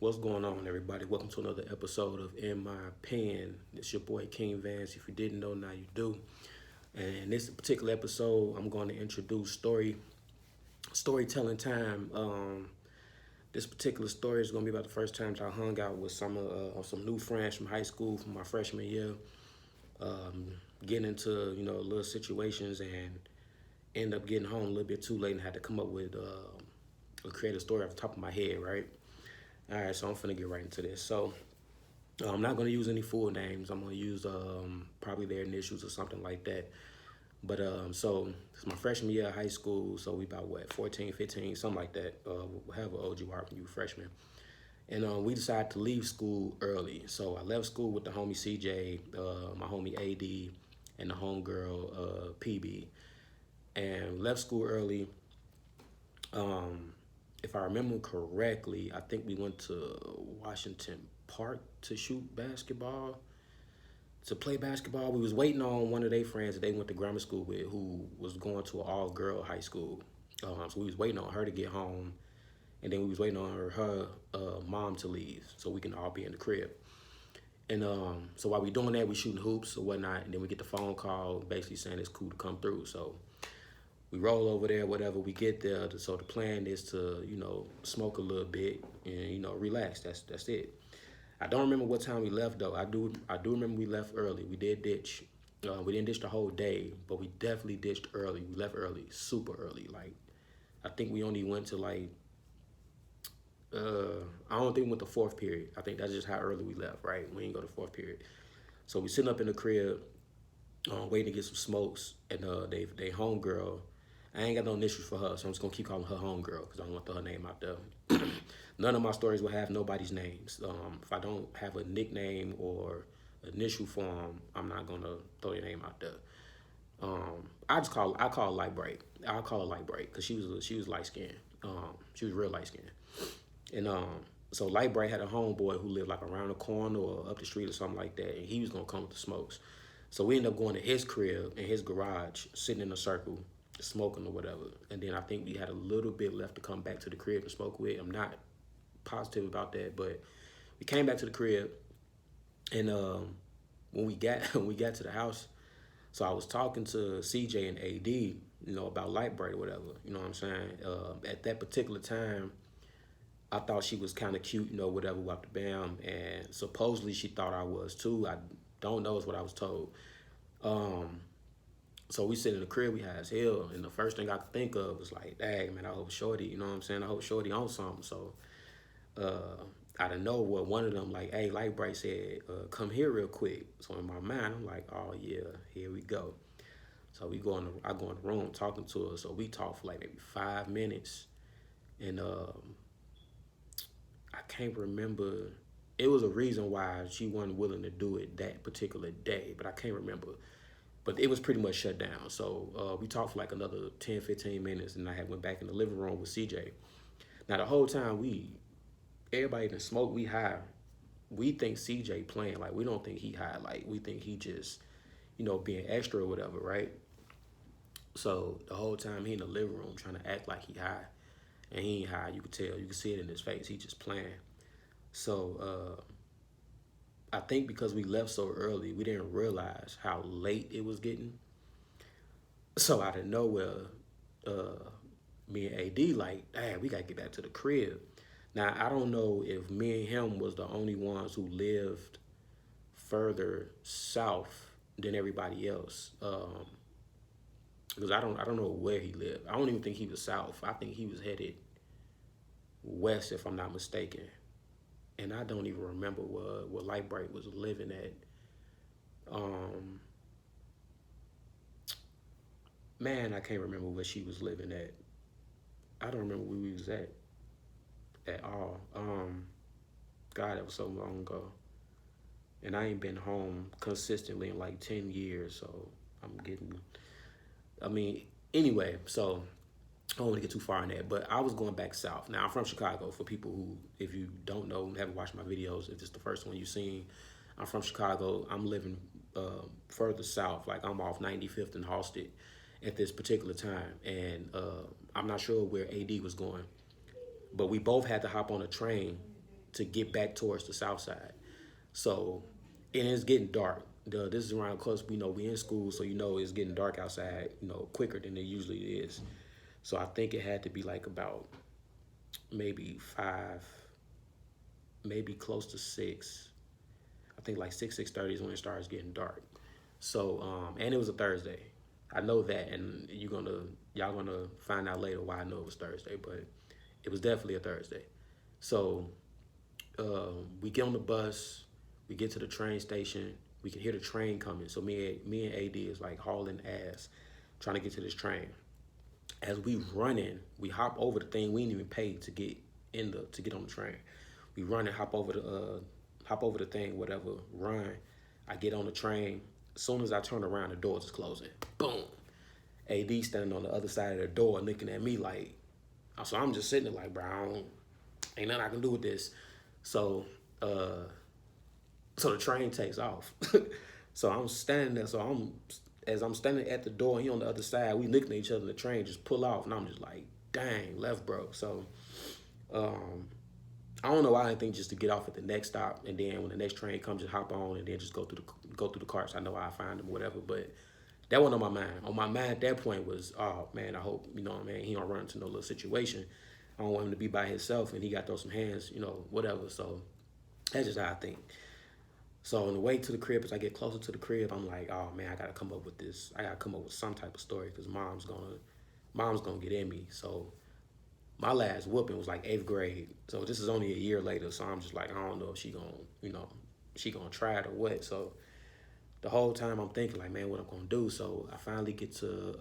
What's going on, everybody? Welcome to another episode of In My Pen. It's your boy King Vance. If you didn't know, now you do. And in this particular episode, I'm going to introduce storytelling time. This particular story is going to be about the first times I hung out with some new friends from high school from my freshman year. Um, Getting into little situations and end up getting home a little bit too late and had to come up with a creative story off the top of my head, right? All right, so I'm finna get right into this. So I'm not gonna use any full names. I'm gonna use probably their initials or something like that. But so it's my freshman year of high school, so we about what 14, 15, something like that. However old you are when you were freshman. And we decided to leave school early. So I left school with the homie CJ, my homie AD, and the homegirl PB. And left school early. Um, if I remember correctly, I think we went to Washington Park to shoot basketball, to play basketball. We was waiting on one of their friends that they went to grammar school with, who was going to an all-girl high school. So we was waiting on her to get home, and then we was waiting on her mom to leave so we can all be in the crib. And so while we doing that, we shooting hoops or whatnot, and then we get the phone call basically saying it's cool to come through. So we roll over there, whatever. We get there, so the plan is to smoke a little bit and relax. That's it. I don't remember what time we left though. I do remember we left early. We did ditch. We didn't ditch the whole day, but we definitely ditched early. We left early, super early. Like I think we only went to like I don't think we went to fourth period. I think that's just how early we left. Right, we didn't go to fourth period. So we sitting up in the crib, waiting to get some smokes, and they homegirl. I ain't got no issues for her, so I'm just gonna keep calling her homegirl because I don't want to throw her name out there. None of my stories will have nobody's names. If I don't have a nickname or initial form, I'm not gonna throw your name out there. I call her light bright. I'll call her light bright because she was light skinned. She was real light skinned, and so light bright had a homeboy who lived like around the corner or up the street or something like that, and he was gonna come with the smokes. So we ended up going to his crib in his garage, sitting in a circle, smoking or whatever. And then I think we had a little bit left to come back to the crib to smoke with. I'm not positive about that, but we came back to the crib, and when we got when we got to the house, so I was talking to CJ and AD, about Lightbright or whatever. You know what I'm saying? At that particular time, I thought she was kind of cute, whatever, whack the bam, and supposedly she thought I was too. I don't know is what I was told. Um, so we sit in the crib, we high as hell, and the first thing I could think of was like, dang man, I hope Shorty, you know what I'm saying? I hope Shorty on something. So out of nowhere, one of them like, hey, Lightbright said, come here real quick. So in my mind, I'm like, oh yeah, here we go. So I go in the room talking to her. So we talk for like maybe 5 minutes, and I can't remember. It was a reason why she wasn't willing to do it that particular day, but I can't remember. But it was pretty much shut down. So we talked for like another 10, 15 minutes, and I had went back in the living room with CJ. Now the whole time everybody even smoke, we high. We think CJ playing, like we don't think he high, like we think he just, being extra or whatever, right? So the whole time he in the living room trying to act like he high, and he ain't high. You could tell, you could see it in his face. He just playing. So I think because we left so early, we didn't realize how late it was getting. So out of nowhere, uh, me and AD like, hey, we gotta get back to the crib. Now I don't know if me and him was the only ones who lived further south than everybody else. Because I don't know where he lived. I don't even think he was south. I think he was headed west, if I'm not mistaken. And I don't even remember where Lightbright was living at. Um, Man, I can't remember where she was living at. I don't remember where we was at all. God, that was so long ago, and I ain't been home consistently in like 10 years. So I'm getting. I mean, anyway, so I don't want to get too far in that, but I was going back south. Now I'm from Chicago. For people who, if you don't know, haven't watched my videos, if it's the first one you've seen, I'm from Chicago. I'm living further south, like I'm off 95th and Halsted at this particular time, and I'm not sure where AD was going, but we both had to hop on a train to get back towards the south side. So, and it's getting dark. This is around close. We know we in school, so it's getting dark outside. Quicker than it usually is. So I think it had to be like about maybe 5, maybe close to 6. I think like 6:30 is when it starts getting dark. So and it was a Thursday. I know that, and y'all gonna find out later why I know it was Thursday, but it was definitely a Thursday. So we get on the bus, we get to the train station, we can hear the train coming. So me and AD is like hauling ass, trying to get to this train. As we running, we hop over the thing we didn't even pay to get to get on the train. We run and hop over the thing, whatever, run. I get on the train. As soon as I turn around, the doors is closing. Boom. AD standing on the other side of the door looking at me like, so I'm just sitting there like, bro, ain't nothing I can do with this. So so the train takes off. So I'm standing there. As I'm standing at the door, he on the other side. We looking at each other. The train just pull off, and I'm just like, dang, left, bro. So I don't know why I didn't think just to get off at the next stop, and then when the next train comes, just hop on and then just go through the carts. I know I find them, whatever. But that wasn't on my mind. On my mind at that point was, oh man, I hope he don't run into no little situation. I don't want him to be by himself, and he got to throw some hands, whatever. So that's just how I think. So on the way to the crib, as I get closer to the crib, I'm like, oh man, I gotta come up with this. I gotta come up with some type of story because mom's gonna get in me. So my last whooping was like 8th grade. So this is only a year later. So I'm just like, I don't know if she gonna try it or what. So the whole time I'm thinking like, man, what I'm gonna do. So I finally get to,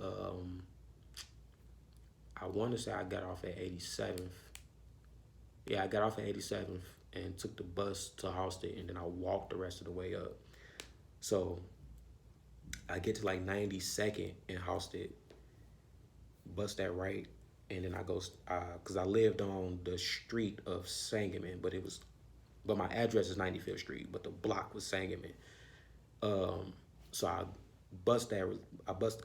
I want to say I got off at 87th. Yeah, I got off at 87th and took the bus to Halsted, and then I walked the rest of the way up. So I get to like 92nd in Halsted, bust that right, and then I go, because I lived on the street of Sangamon, but my address is 95th Street, but the block was Sangamon. So I bust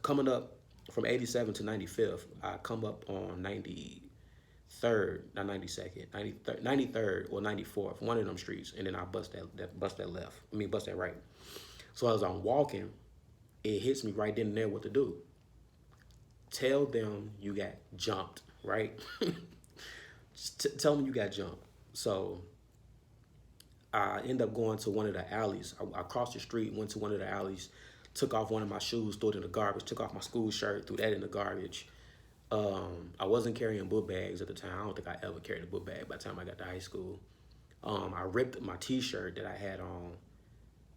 coming up from 87 to 95th. I come up on 93rd, not 92nd, 93rd or 94th, one of them streets, and then I bust that left. Bust that right. So as I'm walking, it hits me right then and there what to do. Tell them you got jumped, right? Just tell them you got jumped. So I end up going to one of the alleys. I crossed the street, went to one of the alleys, took off one of my shoes, threw it in the garbage, took off my school shirt, threw that in the garbage. I wasn't carrying book bags at the time. I don't think I ever carried a book bag by the time I got to high school. I ripped my t-shirt that I had on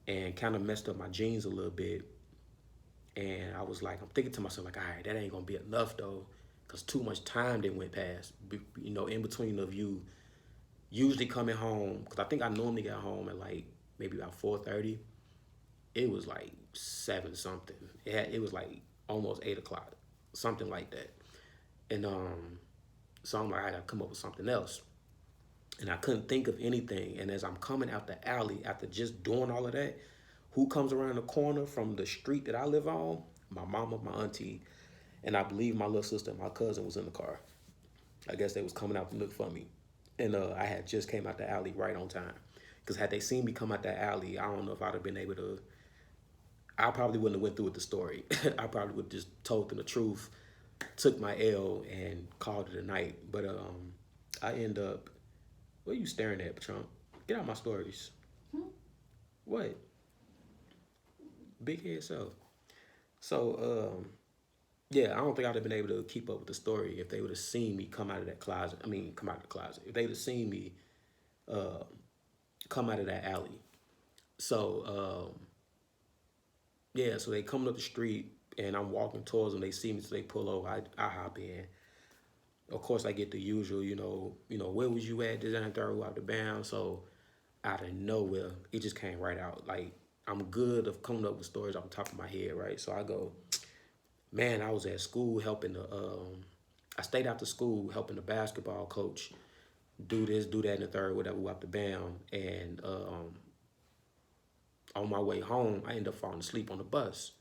and kind of messed up my jeans a little bit. And I was like, I'm thinking to myself, like, all right, that ain't going to be enough, though, because too much time didn't went past, in between of you usually coming home, because I think I normally got home at, like, maybe about 4:30. It was, like, 7 something. It was, like, almost 8 o'clock, something like that. And so I'm like, I got to come up with something else. And I couldn't think of anything. And as I'm coming out the alley, after just doing all of that, who comes around the corner from the street that I live on? My mama, my auntie, and I believe my little sister and my cousin was in the car. I guess they was coming out to look for me. And I had just came out the alley right on time. Because had they seen me come out that alley, I don't know if I'd have been able to, I probably wouldn't have went through with the story. I probably would have just told them the truth, took my L, and called it a night. But I end up, what are you staring at, Trump? Get out my stories. What? Big head self. So, yeah, I don't think I'd have been able to keep up with the story if they would have seen me come out of that closet. Come out of the closet. If they would have seen me come out of that alley. So, yeah, so they coming up the street, and I'm walking towards them. They see me, so they pull over. I hop in. Of course, I get the usual, where was you at? This and third, out the bound. So, out of nowhere, it just came right out. Like, I'm good of coming up with stories off the top of my head, right? So I go, man, I was at school helping I stayed after school helping the basketball coach do this, do that in the third, whatever, out the bound. And on my way home, I ended up falling asleep on the bus.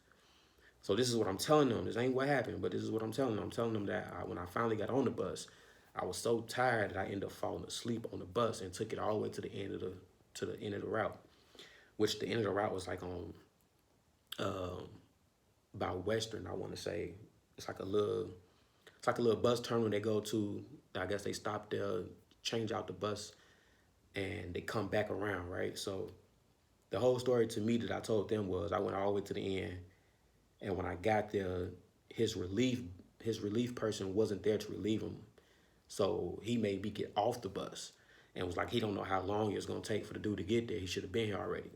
So this is what I'm telling them. This ain't what happened, but this is what I'm telling them. I'm telling them that when I finally got on the bus, I was so tired that I ended up falling asleep on the bus and took it all the way to the end of the route, which the end of the route was like on um, about Western. I want to say it's like a little bus terminal they go to. I guess they stop there, change out the bus, and they come back around, right? So the whole story to me that I told them was I went all the way to the end, and when I got there, his relief his relief person wasn't there to relieve him. So he made me get off the bus and was like, he don't know how long it was gonna take for the dude to get there. He should have been here already.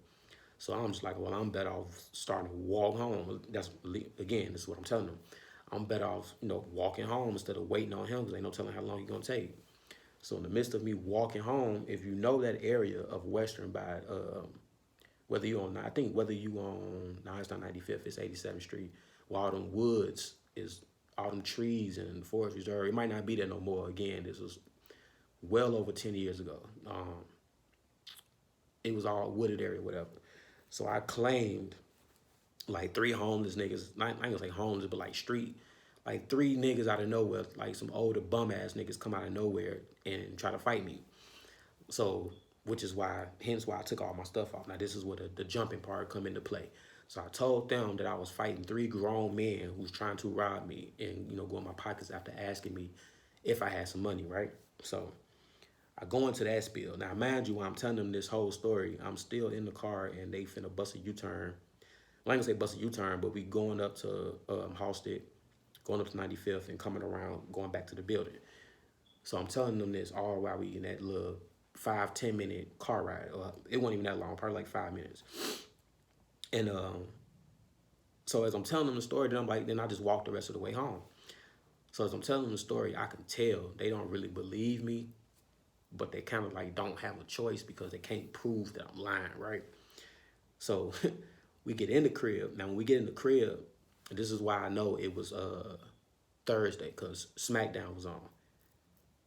So I'm just like, well, I'm better off starting to walk home. That's again, this is what I'm telling them. I'm better off, walking home instead of waiting on him because ain't no telling how long he's gonna take. So in the midst of me walking home, if you know that area of Western by whether you on, I think whether you on, no, it's not 95th, it's 87th Street, where all them woods is, all them trees and forest reserve. It might not be there no more. Again, this was well over 10 years ago. It was all wooded area, whatever. So I claimed like three homeless niggas, not, I ain't gonna say homeless, but like street, like three niggas out of nowhere, like some older bum ass niggas come out of nowhere and try to fight me. So, which is why, hence why I took all my stuff off. Now this is where the jumping part come into play. So I told them that I was fighting three grown men who's trying to rob me and, go in my pockets after asking me if I had some money, right? So I go into that spiel. Now, mind you, while I'm telling them this whole story, I'm still in the car and they finna bust a U-turn. Well, I ain't gonna say bust a U-turn, but we going up to Halstead, going up to 95th and coming around, going back to the building. So I'm telling them this all while we in that little 5-10 minute car ride. It wasn't even that long, probably like 5 minutes. And so as I'm telling them the story, then I just walk the rest of the way home. So as I'm telling them the story, I can tell they don't really believe me, but they kind of like don't have a choice because they can't prove that I'm lying, right? So we get in the crib. Now when we get in the crib, this is why I know it was Thursday because SmackDown was on.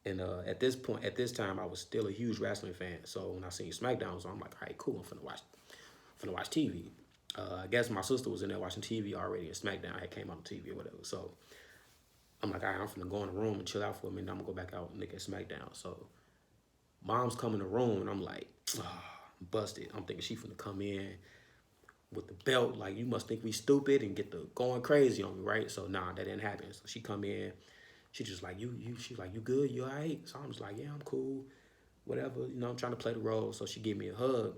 And at this time, I was still a huge wrestling fan. So when I seen SmackDown was on, I'm like, all right, cool, I'm finna watch TV. I guess my sister was in there watching TV already, and SmackDown had came on TV or whatever. So I'm like, all right, I'm finna go in the room and chill out for a minute. I'm gonna go back out and look at SmackDown. So mom's come in the room, and I'm like, oh, I'm busted. I'm thinking she finna come in with the belt, like, you must think we stupid and get the going crazy on me, right? So nah, that didn't happen. So she come in, she just like, she's like, you good? You all right? So I'm just like, yeah, I'm cool. Whatever, I'm trying to play the role. So she gave me a hug.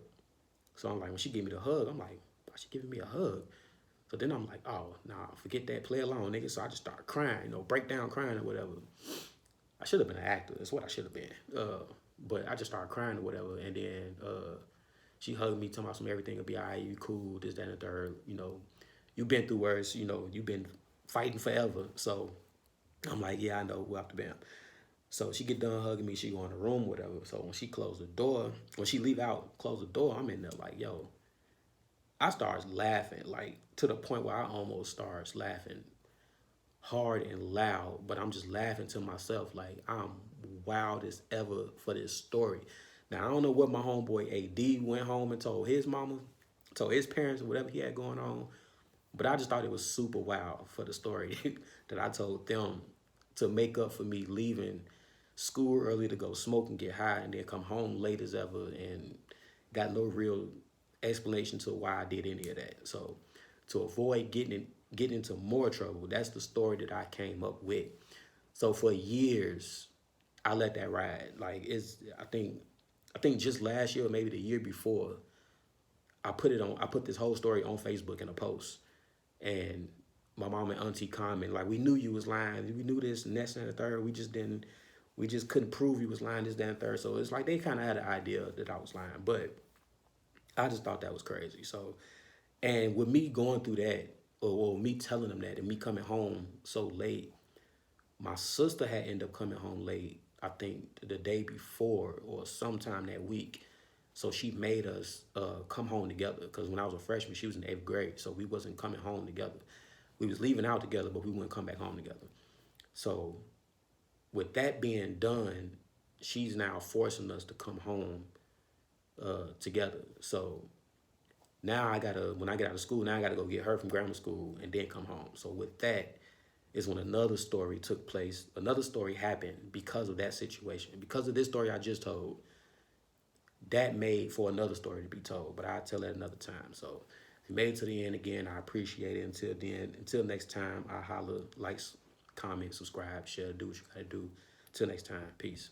So I'm like, when she gave me the hug, I'm like, why she giving me a hug? So then I'm like, oh, nah, forget that, play along, nigga. So I just started crying, break down crying or whatever. I should have been an actor. That's what I should have been. But I just started crying or whatever. And then she hugged me, talking about some everything will be all right, you cool, this, that, and the third. You've been through worse, you've been fighting forever. So I'm like, yeah, I know, we're off the bam. So she get done hugging me, she go in the room, whatever. So when she closed the door, when she leave out, close the door, I'm in there like, yo, I starts laughing, like to the point where I almost starts laughing hard and loud, but I'm just laughing to myself like I'm wild as ever for this story. Now I don't know what my homeboy AD went home and told his mama, told his parents, or whatever he had going on, but I just thought it was super wild for the story that I told them to make up for me leaving school early to go smoke and get high and then come home late as ever and got no real explanation to why I did any of that. So to avoid getting into more trouble, that's the story that I came up with. So for years, I let that ride. Like I think just last year or maybe the year before, I put this whole story on Facebook in a post. And my mom and auntie comment, like, we knew you was lying. We knew this and that and the third. We just couldn't prove you was lying this, that, and third. So it's like they kind of had an idea that I was lying. But I just thought that was crazy. So, and with me going through that, or me telling them that and me coming home so late, my sister had ended up coming home late, I think the day before or sometime that week. So she made us come home together because when I was a freshman, she was in the 8th grade. So we wasn't coming home together. We was leaving out together, but we wouldn't come back home together. So with that being done, she's now forcing us to come home together. So now when I get out of school, now I gotta go get her from grammar school and then come home. So with that, is when another story took place. Another story happened because of that situation. Because of this story I just told, that made for another story to be told. But I'll tell that another time. So if you made it to the end, again, I appreciate it. Until then, until next time, I holler, like, comment, subscribe, share, do what you gotta do. Till next time, peace.